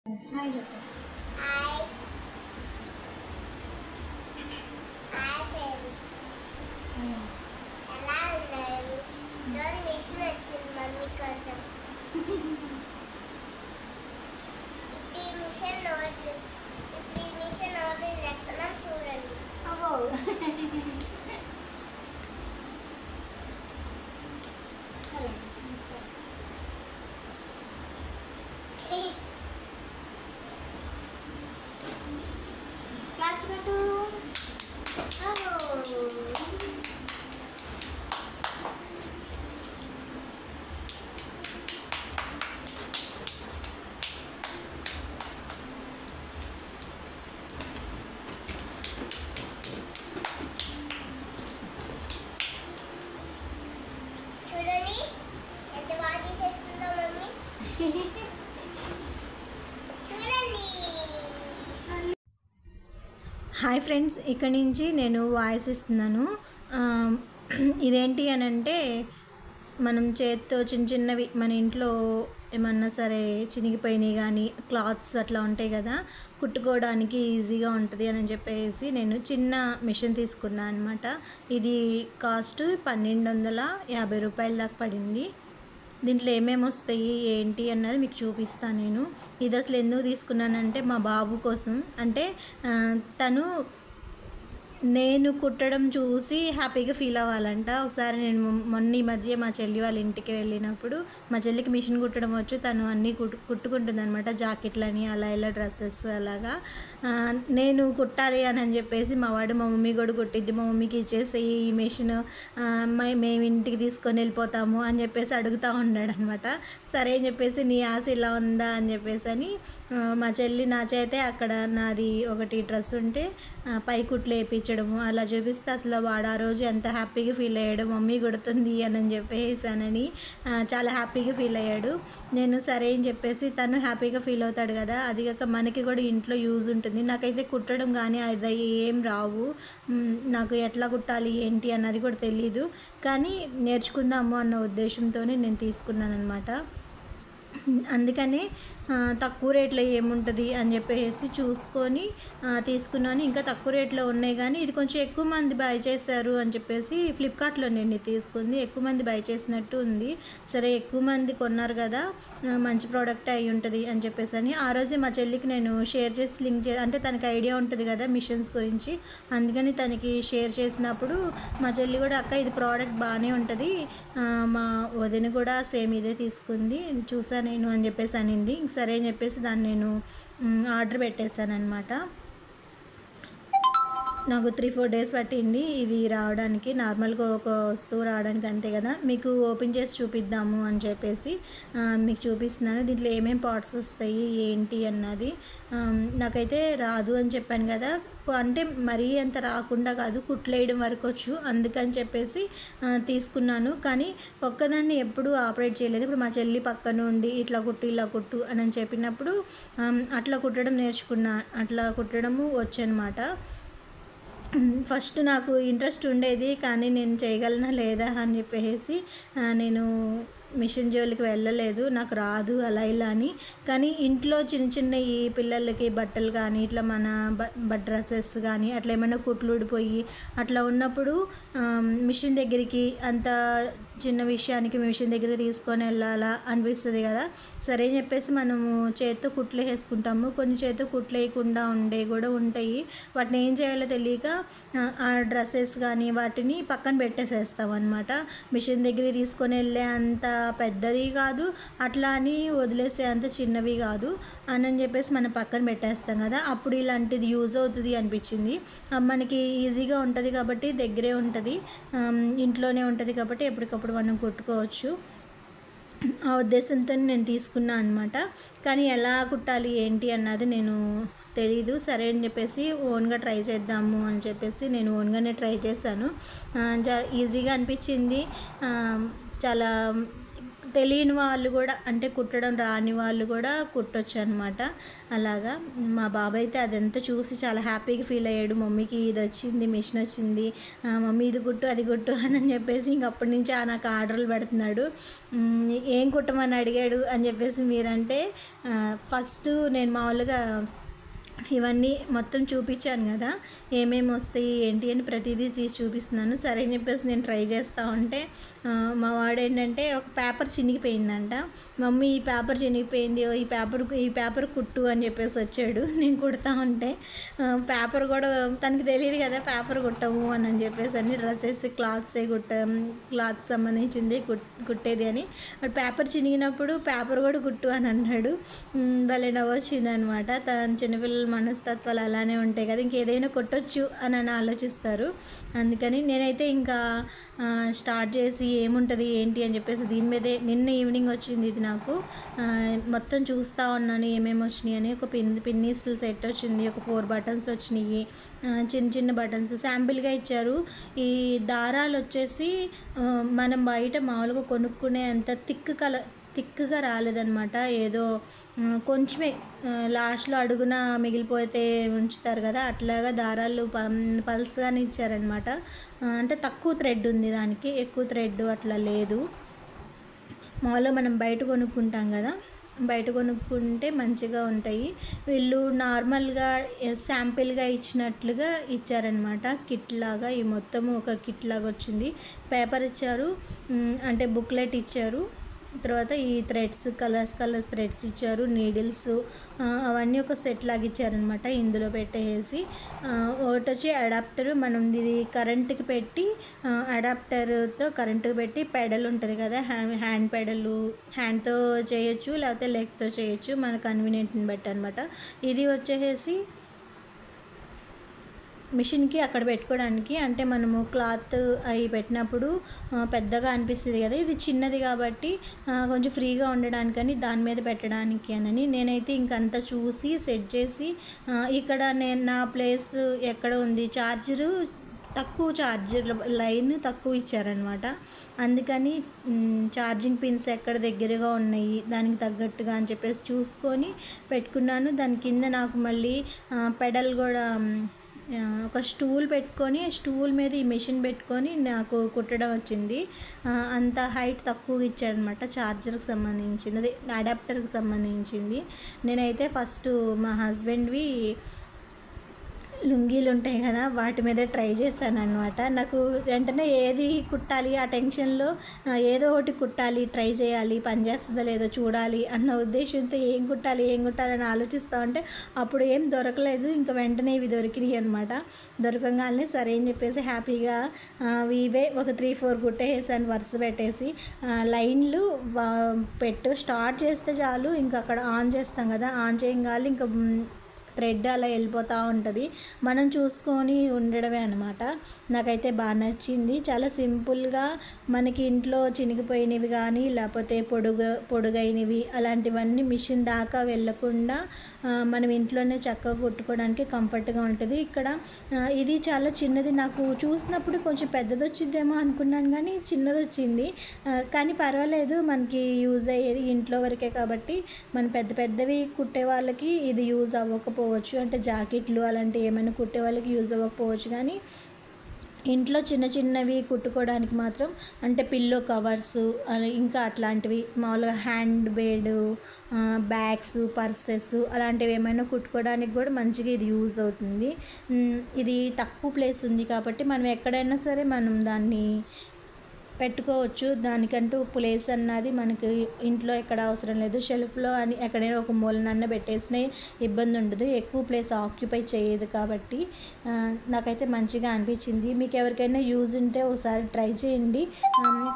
Hi చెప్పు. Hi hi friends, ఎలా ఉన్నారు? ఈరోజు మిషన్ వచ్చింది మమ్మీ కోసం. ఇప్పుడు ఈ మిషన్ ఓపెన్ చేస్తున్నాం, చూడండి. అవ్వో సరే క్లాస్ కట్టు. చూడండి ఎంత బాగా తీసేస్తుందో మమ్మీ. చూడండి. హాయ్ ఫ్రెండ్స్, ఇక్కడ నుంచి నేను వాయిస్ ఇస్తున్నాను. ఆ, ఇదేంటి అని అంటే మనం చేత్తో చిన్న చిన్నవి మన ఇంట్లో ఏమన్నా సరే చినిగిపోయినాయి కానీ క్లాత్స్ అట్లా ఉంటాయి కదా, కుట్టుకోవడానికి ఈజీగా ఉంటుంది అని చెప్పేసి నేను చిన్న మిషన్ తీసుకున్నాను అనమాట. ఇది కాస్ట్ 1250 రూపాయల దాకా పడింది. దీంట్లో ఏమేమి వస్తాయి ఏంటి అన్నది మీకు చూపిస్తాను నేను. ఇది అసలు ఎందుకు తీసుకున్నానంటే మా బాబు కోసం. అంటే తను నేను కుట్టడం చూసి హ్యాపీగా ఫీల్ అవ్వాలంట. ఒకసారి నేను మొన్న ఈ మధ్య మా చెల్లి వాళ్ళ ఇంటికి వెళ్ళినప్పుడు మా చెల్లికి మిషన్ కుట్టడం వచ్చు, తను అన్నీ కుట్టుకుంటుంది అనమాట. జాకెట్లని అలా ఇలా డ్రెస్సెస్ అలాగా. నేను కుట్టాలి అని చెప్పేసి మా వాడు మా మమ్మీ కూడా కుట్టిద్ది, మా మమ్మీకి ఇచ్చేసి ఈ మిషన్ మేము ఇంటికి తీసుకొని వెళ్ళిపోతాము అని చెప్పేసి అడుగుతూ ఉన్నాడు అనమాట. సరే అని చెప్పేసి నీ ఆశ ఇలా ఉందా అని చెప్పేసి అని మా చెల్లి నా చేతే అక్కడ నాది ఒకటి డ్రెస్ ఉంటే పై కుట్లు వేయించడము అలా చూపిస్తే అసలు వాడు ఆ రోజు ఎంత హ్యాపీగా ఫీల్ అయ్యాడు, మమ్మీ కుడుతుంది అని చెప్పేసానని చాలా హ్యాపీగా ఫీల్ అయ్యాడు. నేను సరే అని చెప్పేసి తను హ్యాపీగా ఫీల్ అవుతాడు కదా, అది కాక మనకి కూడా ఇంట్లో యూజ్ ఉంటుంది. నాకైతే కుట్టడం కానీ అది ఏం రావు, నాకు ఎట్లా కుట్టాలి ఏంటి అన్నది కూడా తెలీదు, కానీ నేర్చుకుందాము అన్న ఉద్దేశంతోనే నేను తీసుకున్నాను అనమాట. అందుకని తక్కువ రేట్లో ఏముంటుంది అని చెప్పేసి చూసుకొని తీసుకున్నాను. ఇంకా తక్కువ రేట్లో ఉన్నాయి కానీ ఇది కొంచెం ఎక్కువ మంది బై చేశారు అని చెప్పేసి ఫ్లిప్కార్ట్లో నేను తీసుకుంది. ఎక్కువ మంది బై చేసినట్టు ఉంది. సరే ఎక్కువ మంది కొన్నారు కదా, మంచి ప్రోడక్ట్ అయి ఉంటుంది అని చెప్పేసి అని ఆ రోజే మా చెల్లికి నేను షేర్ చేసి లింక్ అంటే తనకి ఐడియా ఉంటుంది కదా మిషన్స్ గురించి, అందుకని తనకి షేర్ చేసినప్పుడు మా చెల్లి కూడా అక్క ఇది ప్రోడక్ట్ బాగానే ఉంటుంది, మా వదిన కూడా సేమ్ ఇదే తీసుకుంది చూసా నేను అని చెప్పేసి అనింది. సరే అని చెప్పేసి దాన్ని నేను ఆర్డర్ పెట్టేశాను అనమాట. నాకు 3-4 డేస్ పట్టింది ఇది రావడానికి. నార్మల్గా ఒక వస్తువు రావడానికి అంతే కదా, మీకు ఓపెన్ చేసి చూపిద్దాము అని చెప్పేసి మీకు చూపిస్తున్నాను. దీంట్లో ఏమేమి పార్ట్స్ వస్తాయి ఏంటి అన్నది. నాకైతే రాదు అని చెప్పాను కదా, అంటే మరీ అంత రాకుండా కాదు, కుట్లేయడం వరకు వచ్చు, అందుకని చెప్పేసి తీసుకున్నాను. కానీ ఒక్కదాన్ని ఎప్పుడూ ఆపరేట్ చేయలేదు. ఇప్పుడు మా చెల్లి పక్క నుండి ఇట్లా కుట్టు ఇలా కుట్టు అని చెప్పినప్పుడు అట్లా కుట్టడం నేర్చుకున్నా, అట్లా కుట్టడము వచ్చనమాట. ఫస్ట్ నాకు ఇంట్రెస్ట్ ఉండేది కానీ నేను చేయగలనా లేదా అని చెప్పేసి నేను మిషన్ జోలికి వెళ్ళలేదు, నాకు రాదు అలా ఇలా అని. కానీ ఇంట్లో చిన్న చిన్న ఈ పిల్లలకి బట్టలు కానీ ఇట్లా మన డ్రెస్సెస్ కానీ అట్లా ఏమైనా కుట్లు ఊడిపోయి అట్లా ఉన్నప్పుడు మిషన్ దగ్గరికి అంత చిన్న విషయానికి మిషన్ దగ్గరికి తీసుకొని వెళ్ళాలా అనిపిస్తుంది కదా. సరే అని చెప్పేసి మనము చేత్తో కుట్లు వేసుకుంటాము, కొన్ని చేత్తో కుట్లు వేయకుండా ఉండే కూడా ఉంటాయి. వాటిని ఏం చేయాలో తెలియక ఆ డ్రెస్సెస్ కానీ వాటిని పక్కన పెట్టేసేస్తాం అనమాట. మిషన్ దగ్గరికి తీసుకొని వెళ్ళే అంత పెద్దది కాదు, అట్లా అని వదిలేసే అంత చిన్నవి కాదు అని చెప్పేసి మనం పక్కన పెట్టేస్తాం కదా. అప్పుడు ఇలాంటిది యూజ్ అవుతుంది అనిపించింది. మనకి ఈజీగా ఉంటుంది కాబట్టి, దగ్గరే ఉంటుంది, ఇంట్లోనే ఉంటుంది కాబట్టి ఎప్పటికప్పుడు మనం కుట్టుకోవచ్చు. ఆ ఉద్దేశంతో నేను తీసుకున్నాను అనమాట. కానీ ఎలా కుట్టాలి ఏంటి అన్నది నేను తెలీదు. సరే అని చెప్పేసి ఓన్గా ట్రై చేద్దాము అని చెప్పేసి నేను ఓన్గానే ట్రై చేశాను. ఈజీగా అనిపించింది. చాలా తెలియని వాళ్ళు కూడా అంటే కుట్టడం రాని వాళ్ళు కూడా కుట్టొచ్చు అనమాట. అలాగా మా బాబాయ్ అయితే అదంతా చూసి చాలా హ్యాపీగా ఫీల్ అయ్యాడు. మమ్మీకి ఇది వచ్చింది, మిషన్ వచ్చింది, మమ్మీ ఇది కుట్టు అది కుట్టు అని చెప్పేసి ఇంక అప్పటి నుంచి నాకు ఆర్డర్లు పెడుతున్నాడు. ఏం కుట్టమని అడిగాడు అని చెప్పేసి మీరంటే, ఫస్ట్ నేను మామూలుగా ఇవన్నీ మొత్తం చూపించాను కదా, ఏమేమి వస్తాయి ఏంటి అని ప్రతిదీ తీసి చూపిస్తున్నాను. సరే అని చెప్పేసి నేను ట్రై చేస్తూ ఉంటే మా వాడు ఏంటంటే ఒక పేపర్ చినిగిపోయిందంట. మమ్మీ ఈ పేపర్ చినిగిపోయింది, ఈ పేపర్ కుట్టు అని చెప్పేసి వచ్చాడు. నేను కుడతా ఉంటే పేపర్ కూడా తనకి తెలియదు కదా పేపర్ కుట్టము అని చెప్పేసి అన్ని డ్రెస్సెస్ క్లాత్ సంబంధించింది కుట్టేది అని. పేపర్ చినిగినప్పుడు పేపర్ కూడా కుట్టు అని అన్నాడు. భలే నవ్వొచ్చింది అనమాట. తన చిన్నపిల్లల మనస్తత్వాలు అలానే ఉంటాయి కదా, ఇంకేదైనా కొట్టొచ్చు అని ఆలోచిస్తారు. అందుకని నేనైతే ఇంకా స్టార్ట్ చేసి ఏముంటుంది ఏంటి అని చెప్పేసి దీని మీదే నిన్న ఈవినింగ్ వచ్చింది ఇది నాకు. మొత్తం చూస్తూ ఉన్నాను ఏమేమి వచ్చినాయి అని. ఒక పిన్నీస్ల సెట్ వచ్చింది, ఒక 4 బటన్స్ వచ్చినాయి, చిన్న చిన్న బటన్స్ శాంపిల్గా ఇచ్చారు. ఈ దారాలు వచ్చేసి మనం బయట మామూలుగా కొనుక్కునే అంత థిక్గా రాలేదనమాట. ఏదో కొంచెమే లాస్ట్లో అడుగున మిగిలిపోతే ఉంచుతారు కదా, అట్లాగా దారాలు పల్స్గానే ఇచ్చారనమాట. అంటే తక్కువ థ్రెడ్ ఉంది దానికి, ఎక్కువ థ్రెడ్ అట్లా లేదు. మామూలుగా మనం బయట కొనుక్కుంటాం కదా, బయట కొనుక్కుంటే మంచిగా ఉంటాయి. వీళ్ళు నార్మల్గా శాంపిల్గా ఇచ్చినట్లుగా ఇచ్చారనమాట. కిట్ లాగా ఈ మొత్తము ఒక కిట్ లాగా వచ్చింది. పేపర్ ఇచ్చారు, అంటే బుక్లెట్ ఇచ్చారు. తర్వాత ఈ థ్రెడ్స్ కలర్స్ థ్రెడ్స్ ఇచ్చారు, నీడిల్స్ అవన్నీ ఒక సెట్ లాగా ఇచ్చారనమాట. ఇందులో పెట్టేసి ఒకటి వచ్చి అడాప్టర్, మనం ఇది కరెంటుకి పెట్టి అడాప్టర్తో కరెంటుకి పెట్టి పెడల్ ఉంటుంది కదా, హ్యాండ్ పెడలు, హ్యాండ్తో చేయొచ్చు లేకపోతే లెగ్తో చేయొచ్చు, మన కన్వీనియంట్ని బట్టి అనమాట. ఇది వచ్చేసి మిషన్కి అక్కడ పెట్టుకోవడానికి, అంటే మనము క్లాత్ అవి పెట్టినప్పుడు పెద్దగా అనిపిస్తుంది కదా, ఇది చిన్నది కాబట్టి కొంచెం ఫ్రీగా ఉండడానికని దాని మీద పెట్టడానికి అని నేనైతే ఇంకంతా చూసి సెట్ చేసి, ఇక్కడ నా ప్లేస్ ఎక్కడ ఉంది, ఛార్జర్ లైన్ తక్కువ ఇచ్చారనమాట. అందుకని ఛార్జింగ్ పిన్స్ ఎక్కడ దగ్గరగా ఉన్నాయి దానికి తగ్గట్టుగా అని చెప్పేసి చూసుకొని పెట్టుకున్నాను. దాని కింద నాకు మళ్ళీ పెడల్ కూడా ఒక స్టూల్ పెట్టుకొని, స్టూల్ మీద ఈ మెషిన్ పెట్టుకొని నాకు కుట్టడం వచ్చింది. అంత హైట్ తక్కువ ఇచ్చాడనమాట. ఛార్జర్కి సంబంధించింది, అదే అడాప్టర్కి సంబంధించింది. నేనైతే ఫస్ట్ మా హస్బెండ్వి లుంగీలు ఉంటాయి కదా, వాటి మీద ట్రై చేశాను అనమాట. నాకు వెంటనే ఏది కుట్టాలి ఆ టెన్షన్లో, ఏదో ఒకటి కుట్టాలి, ట్రై చేయాలి, పని చేస్తుందో లేదో చూడాలి అన్న ఉద్దేశంతో ఏం కుట్టాలి అని ఆలోచిస్తూ ఉంటే అప్పుడు ఏం దొరకలేదు. ఇంకా వెంటనే ఇవి దొరికినాయి అనమాట. దొరకగానే సరే అని చెప్పేసి హ్యాపీగా ఇవే ఒక 3-4 కుట్టేసాను వరుస పెట్టేసి. లైన్లు స్టార్ట్ చేస్తే చాలు, ఇంకా అక్కడ ఆన్ చేస్తాం కదా, ఆన్ చేయగానే ఇంకా థ్రెడ్ అలా వెళ్ళిపోతూ ఉంటుంది, మనం చూసుకొని ఉండడమే అనమాట. నాకైతే బాగా నచ్చింది. చాలా సింపుల్గా మనకి ఇంట్లో చినిగిపోయినవి కానీ లేకపోతే పొడుగైనవి అలాంటివన్నీ మిషన్ దాకా వెళ్ళకుండా మనం ఇంట్లోనే చక్కగా కుట్టుకోవడానికి కంఫర్ట్గా ఉంటుంది. ఇక్కడ ఇది చాలా చిన్నది, నాకు చూసినప్పుడు కొంచెం పెద్దది వచ్చిందేమో అనుకున్నాను కానీ చిన్నది వచ్చింది. కానీ పర్వాలేదు, మనకి యూజ్ అయ్యేది ఇంట్లో వరకే కాబట్టి మన పెద్దవి కుట్టే వాళ్ళకి ఇది యూజ్ అవ్వకపోవచ్చు, అంటే జాకెట్లు అలాంటివి ఏమైనా కుట్టే వాళ్ళకి యూజ్ అవ్వకపోవచ్చు. కానీ ఇంట్లో చిన్నవి కుట్టుకోవడానికి మాత్రం, అంటే పిల్లో కవర్స్ ఇంకా అట్లాంటివి మామూలుగా హ్యాండ్ బ్యాగ్, బ్యాగ్స్, పర్సెస్ అలాంటివి ఏమైనా కుట్టుకోవడానికి కూడా మంచిగా ఇది యూజ్ అవుతుంది. ఇది తక్కువ ప్లేస్ ఉంది కాబట్టి మనం ఎక్కడైనా సరే మనం దాన్ని పెట్టుకోవచ్చు. దానికంటూ ప్లేస్ అన్నది మనకి ఇంట్లో ఎక్కడ అవసరం లేదు. షెల్ఫ్లో అని ఎక్కడైనా ఒక మూలనన్న పెట్టేసిన ఇబ్బంది ఉండదు, ఎక్కువ ప్లేస్ ఆక్యుపై చేయదు కాబట్టి నాకైతే మంచిగా అనిపించింది. మీకు ఎవరికైనా యూజ్ ఉంటే ఒకసారి ట్రై చేయండి.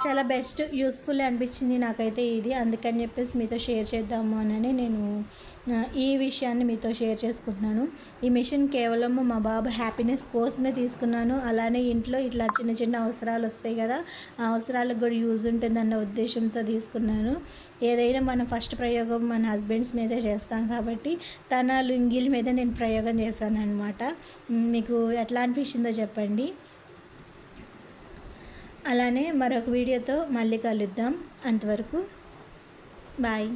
చాలా బెస్ట్ యూస్ఫుల్ అనిపించింది నాకైతే ఇది. అందుకని చెప్పేసి మీతో షేర్ చేద్దాము అని నేను ఈ విషయాన్ని మీతో షేర్ చేసుకుంటున్నాను. ఈ మిషన్ కేవలం మా బాబు హ్యాపీనెస్ కోసమే తీసుకున్నాను. అలానే ఇంట్లో ఇట్లా చిన్న అవసరాలు వస్తాయి కదా, ఆ అవసరాలకు కూడా యూజ్ ఉంటుందన్న ఉద్దేశంతో తీసుకున్నాను. ఏదైనా మనం ఫస్ట్ ప్రయోగం మన హస్బెండ్స్ మీదే చేస్తాం కాబట్టి తన లుంగీల మీద నేను ప్రయోగం చేశాను అనమాట. మీకు ఎట్లా అనిపించిందో చెప్పండి. అలానే మరొక వీడియోతో మళ్ళీ కలుద్దాం. అంతవరకు బాయ్.